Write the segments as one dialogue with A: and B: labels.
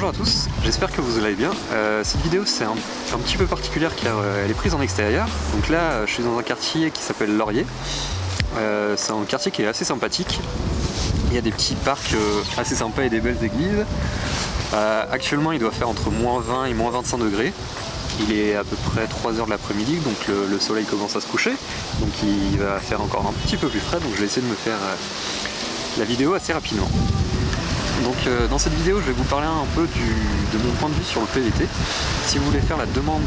A: Bonjour à tous, j'espère que vous allez bien. Cette vidéo c'est un petit peu particulière car elle est prise en extérieur. Donc là je suis dans un quartier qui s'appelle Laurier. C'est un quartier qui est assez sympathique. Il y a des petits parcs assez sympas et des belles églises. Actuellement il doit faire entre moins 20 et moins 25 degrés. Il est à peu près 3h de l'après-midi, donc le soleil commence à se coucher. Donc il va faire encore un petit peu plus frais, donc je vais essayer de me faire la vidéo assez rapidement. Donc dans cette vidéo je vais vous parler un peu de mon point de vue sur le PVT. Si vous voulez faire la demande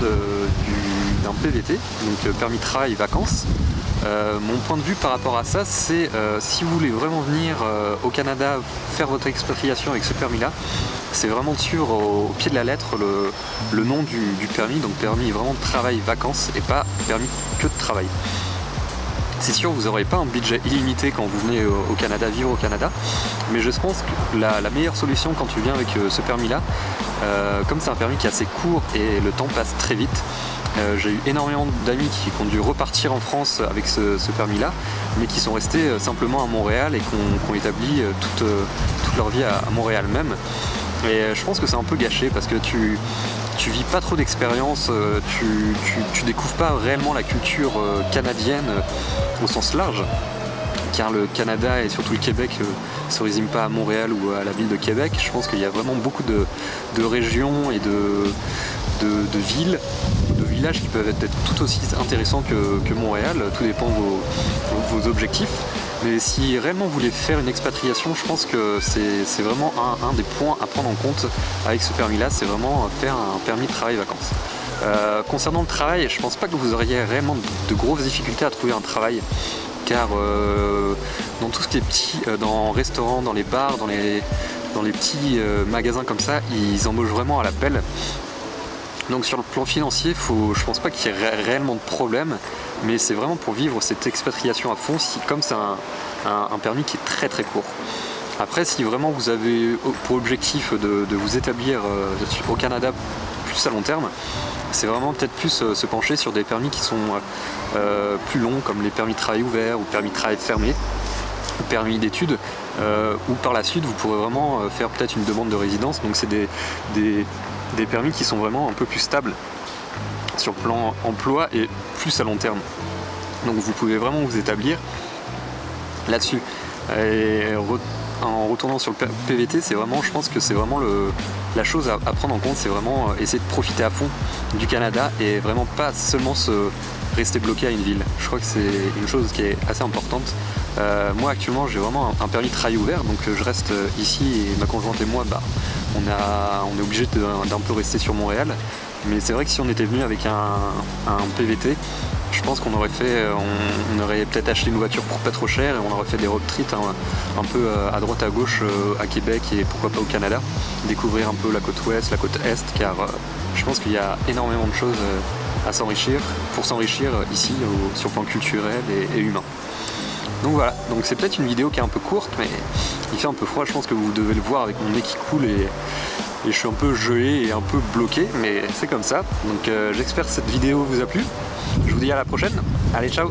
A: d'un PVT, donc permis de travail vacances, mon point de vue par rapport à ça c'est si vous voulez vraiment venir au Canada faire votre expatriation avec ce permis là, c'est vraiment de suivre au pied de la lettre le nom du permis, donc permis vraiment de travail vacances et pas permis que de travail. C'est sûr, vous n'aurez pas un budget illimité quand vous venez au Canada, vivre au Canada, mais je pense que la meilleure solution quand tu viens avec ce permis-là, comme c'est un permis qui est assez court et le temps passe très vite, j'ai eu énormément d'amis qui ont dû repartir en France avec ce permis-là, mais qui sont restés simplement à Montréal et qui ont établi toute leur vie à Montréal même. Et je pense que c'est un peu gâché parce que tu vis pas trop d'expérience, tu découvres pas réellement la culture canadienne au sens large, car le Canada et surtout le Québec se résume pas à Montréal ou à la ville de Québec. Je pense qu'il y a vraiment beaucoup de régions et de villes, de villages qui peuvent être tout aussi intéressants que Montréal, tout dépend de vos objectifs. Mais si réellement vous voulez faire une expatriation, je pense que c'est vraiment un des points à prendre en compte avec ce permis-là, c'est vraiment faire un permis de travail vacances. Concernant le travail, je pense pas que vous auriez réellement de grosses difficultés à trouver un travail, car dans tout ce qui est petit, dans les restaurants, dans les bars, dans les petits magasins comme ça, ils embauchent vraiment à l'appel. Donc sur le plan financier, je pense pas qu'il y ait réellement de problème, mais c'est vraiment pour vivre cette expatriation à fond, comme c'est un permis qui est très très court. Après, si vraiment vous avez pour objectif de vous établir au Canada plus à long terme, c'est vraiment peut-être plus se pencher sur des permis qui sont plus longs, comme les permis de travail ouvert ou permis de travail fermé, permis d'études, ou par la suite vous pourrez vraiment faire peut-être une demande de résidence. Donc c'est des permis qui sont vraiment un peu plus stables sur le plan emploi et plus à long terme. Donc vous pouvez vraiment vous établir là-dessus. Et en retournant sur le PVT, c'est vraiment, je pense que c'est vraiment la chose à prendre en compte, c'est vraiment essayer de profiter à fond du Canada et vraiment pas seulement rester bloqué à une ville. Je crois que c'est une chose qui est assez importante. Moi actuellement j'ai vraiment un permis de travail ouvert, donc je reste ici et ma conjointe et moi on est obligé d'un peu rester sur Montréal. Mais c'est vrai que si on était venu avec un PVT, je pense qu'on aurait peut-être acheté une voiture pour pas trop cher et on aurait fait des road trips un peu à droite à gauche à Québec et pourquoi pas au Canada, découvrir un peu la côte ouest, la côte est, car je pense qu'il y a énormément de choses à s'enrichir ici sur le plan culturel et humain. Donc voilà, donc c'est peut-être une vidéo qui est un peu courte, mais il fait un peu froid, je pense que vous devez le voir avec mon nez qui coule et je suis un peu gelé et un peu bloqué, mais c'est comme ça. Donc j'espère que cette vidéo vous a plu. Je vous dis à la prochaine. Allez, ciao!